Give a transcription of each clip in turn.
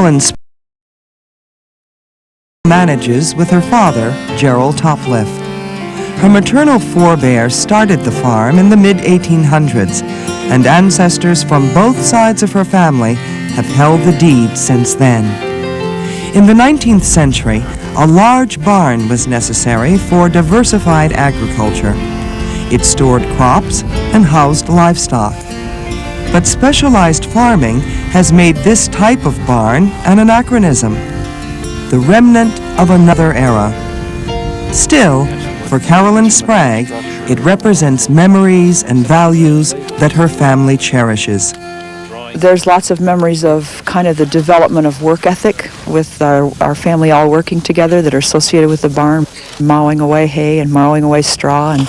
Carolyn manages with her father, Gerald Topliff. Her maternal forebears started the farm in the mid-1800s, and ancestors from both sides of her family have held the deed since then. In the 19th century, a large barn was necessary for diversified agriculture. It stored crops and housed livestock. But specialized farming has made this type of barn an anachronism, the remnant of another era. Still, for Carolyn Sprague, it represents memories and values that her family cherishes. There's lots of memories of kind of the development of work ethic with our family all working together that are associated with the barn, mowing away hay and mowing away straw, and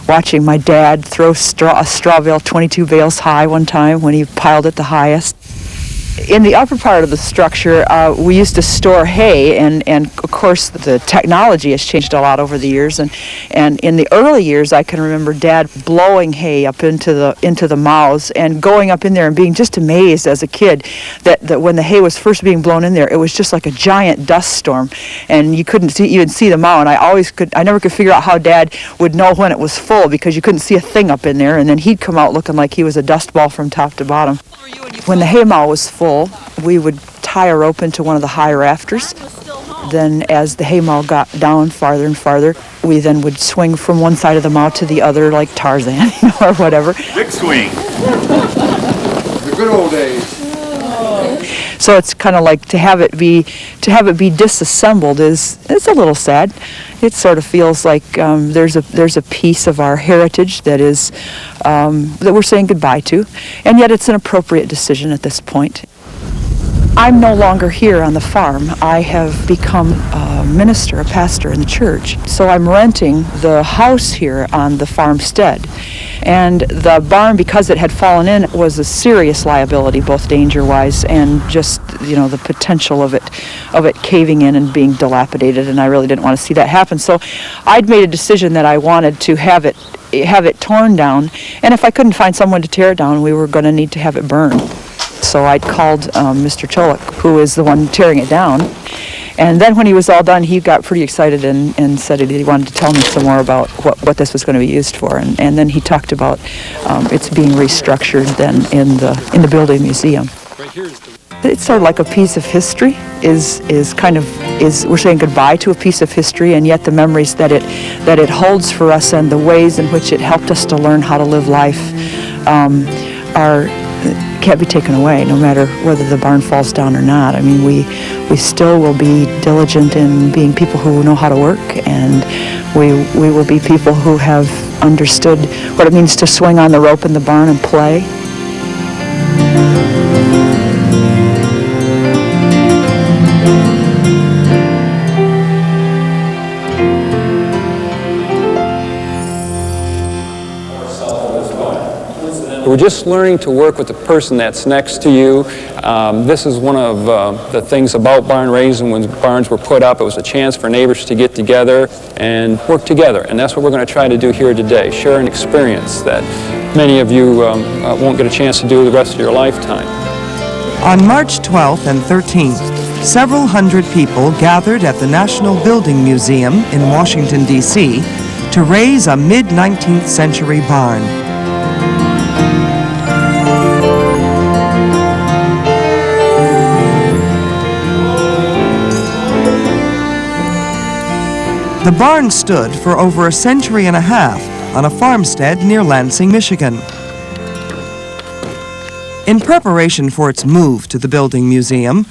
watching my dad throw a straw bale 22 bales high one time when he piled it the highest. In the upper part of the structure, we used to store hay, and of course the technology has changed a lot over the years. And in the early years, I can remember Dad blowing hay up into the mows and going up in there and being just amazed as a kid that when the hay was first being blown in there, it was just like a giant dust storm, and you couldn't even see the mow. And I never could figure out how Dad would know when it was full, because you couldn't see a thing up in there, and then he'd come out looking like he was a dust ball from top to bottom. When the hay mow was full, we would tie a rope into one of the high rafters. Then as the hay mow got down farther and farther, we then would swing from one side of the mow to the other like Tarzan, or whatever. Big swing. The good old days. So it's kind of like to have it be disassembled it's a little sad. It sort of feels like there's a piece of our heritage that is that we're saying goodbye to, and yet it's an appropriate decision at this point. I'm no longer here on the farm. I have become a minister, a pastor in the church. So I'm renting the house here on the farmstead. And the barn, because it had fallen in, was a serious liability, both danger-wise and just, the potential of it caving in and being dilapidated, and I really didn't want to see that happen. So I'd made a decision that I wanted to have it torn down, and if I couldn't find someone to tear it down, we were going to need to have it burned. So I'd called Mr. Cholik, who is the one tearing it down. And then when he was all done, he got pretty excited and said he wanted to tell me some more about what this was going to be used for. And then he talked about it's being restructured then in the building museum. It's sort of like a piece of history is we're saying goodbye to a piece of history, and yet the memories that it holds for us and the ways in which it helped us to learn how to live life can't be taken away, no matter whether the barn falls down or not. I mean, we still will be diligent in being people who know how to work, and we will be people who have understood what it means to swing on the rope in the barn and play. We're just learning to work with the person that's next to you. This is one of the things about barn raising. When barns were put up, it was a chance for neighbors to get together and work together. And that's what we're going to try to do here today, share an experience that many of you won't get a chance to do the rest of your lifetime. On March 12th and 13th, several hundred people gathered at the National Building Museum in Washington, D.C. to raise a mid-19th century barn. The barn stood for over a century and a half on a farmstead near Lansing, Michigan. In preparation for its move to the building museum,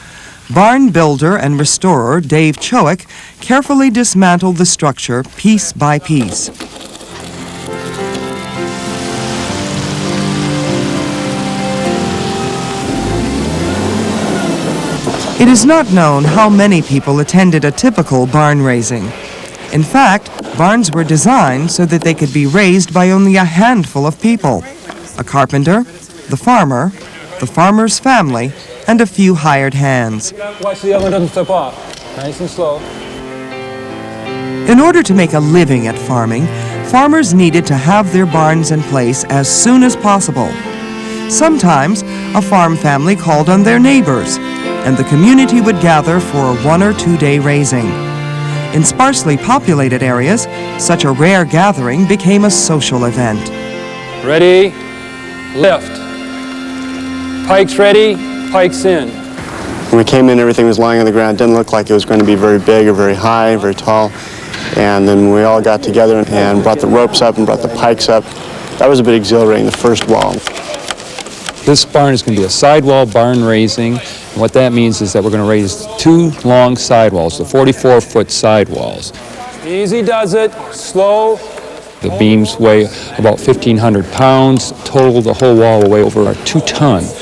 barn builder and restorer Dave Chowick carefully dismantled the structure piece by piece. It is not known how many people attended a typical barn raising. In fact, barns were designed so that they could be raised by only a handful of people: a carpenter, the farmer, the farmer's family, and a few hired hands. Watch the oven doesn't slip off. Nice and slow. In order to make a living at farming, farmers needed to have their barns in place as soon as possible. Sometimes, a farm family called on their neighbors, and the community would gather for a 1 or 2 day raising. In sparsely populated areas, such a rare gathering became a social event. Ready, lift. Pikes ready, pikes in. When we came in, everything was lying on the ground. It didn't look like it was going to be very big or very high, very tall. And then we all got together and brought the ropes up and brought the pikes up. That was a bit exhilarating, the first wall. This barn is going to be a sidewall barn raising. And what that means is that we're going to raise 2 long sidewalls, the 44-foot sidewalls. Easy does it, slow. The beams weigh about 1,500 pounds. Total, the whole wall will weigh over 2 tons.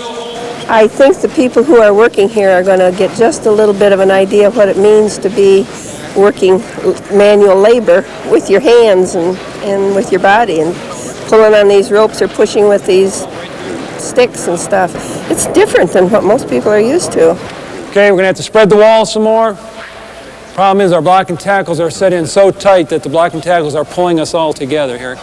I think the people who are working here are going to get just a little bit of an idea of what it means to be working manual labor with your hands and with your body, and pulling on these ropes or pushing with these sticks and stuff. It's different than what most people are used to. Okay, we're going to have to spread the wall some more. Problem is our block and tackles are set in so tight that the block and tackles are pulling us all together here.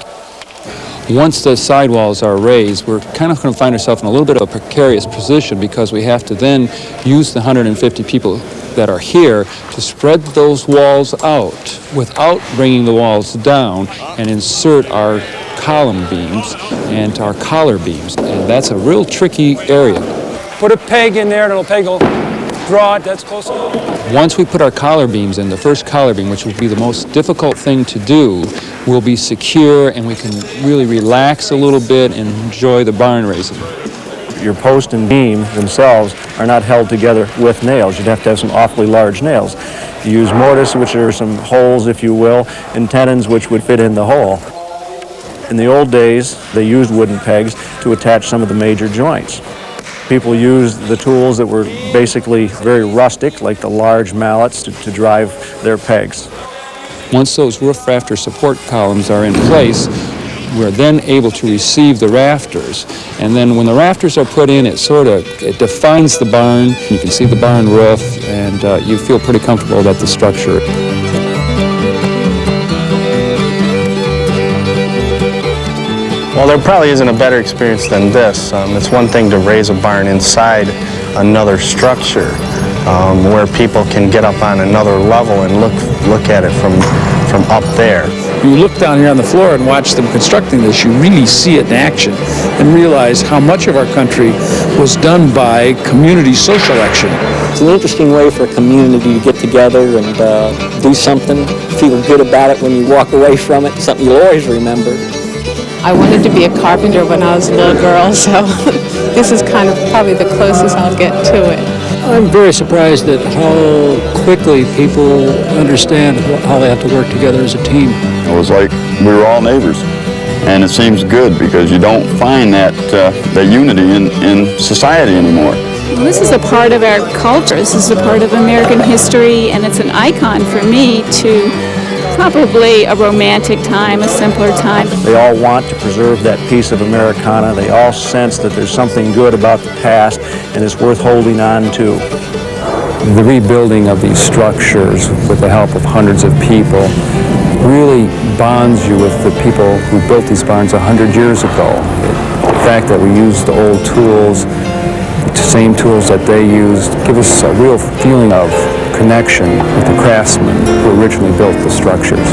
Once the sidewalls are raised, we're kind of going to find ourselves in a little bit of a precarious position because we have to then use the 150 people that are here to spread those walls out without bringing the walls down and insert our column beams and our collar beams. And that's a real tricky area. Put a peg in there, and the peg will draw it. That's close enough. Once we put our collar beams in, the first collar beam, which will be the most difficult thing to do, will be secure, and we can really relax a little bit and enjoy the barn raising. Your post and beam themselves are not held together with nails. You'd have to have some awfully large nails. You use mortise, which are some holes, if you will, and tenons, which would fit in the hole. In the old days, they used wooden pegs to attach some of the major joints. People used the tools that were basically very rustic, like the large mallets, to drive their pegs. Once those roof rafter support columns are in place, we're then able to receive the rafters. And then when the rafters are put in, it defines the barn. You can see the barn roof, and you feel pretty comfortable about the structure. Well, there probably isn't a better experience than this. It's one thing to raise a barn inside another structure where people can get up on another level and look at it from up there. You look down here on the floor and watch them constructing this, you really see it in action and realize how much of our country was done by community social action. It's an interesting way for a community to get together and do something, feel good about it when you walk away from it, something you'll always remember. I wanted to be a carpenter when I was a little girl, so this is kind of probably the closest I'll get to it. I'm very surprised at how quickly people understand how they have to work together as a team. It was like we were all neighbors, and it seems good because you don't find that unity in society anymore. Well, this is a part of our culture. This is a part of American history, and it's an icon for me to probably a romantic time, a simpler time. They all want to preserve that piece of Americana. They all sense that there's something good about the past and it's worth holding on to. The rebuilding of these structures with the help of hundreds of people really bonds you with the people who built these barns 100 years ago. The fact that we use the old tools, the same tools that they used, give us a real feeling of connection with the craftsmen who originally built the structures.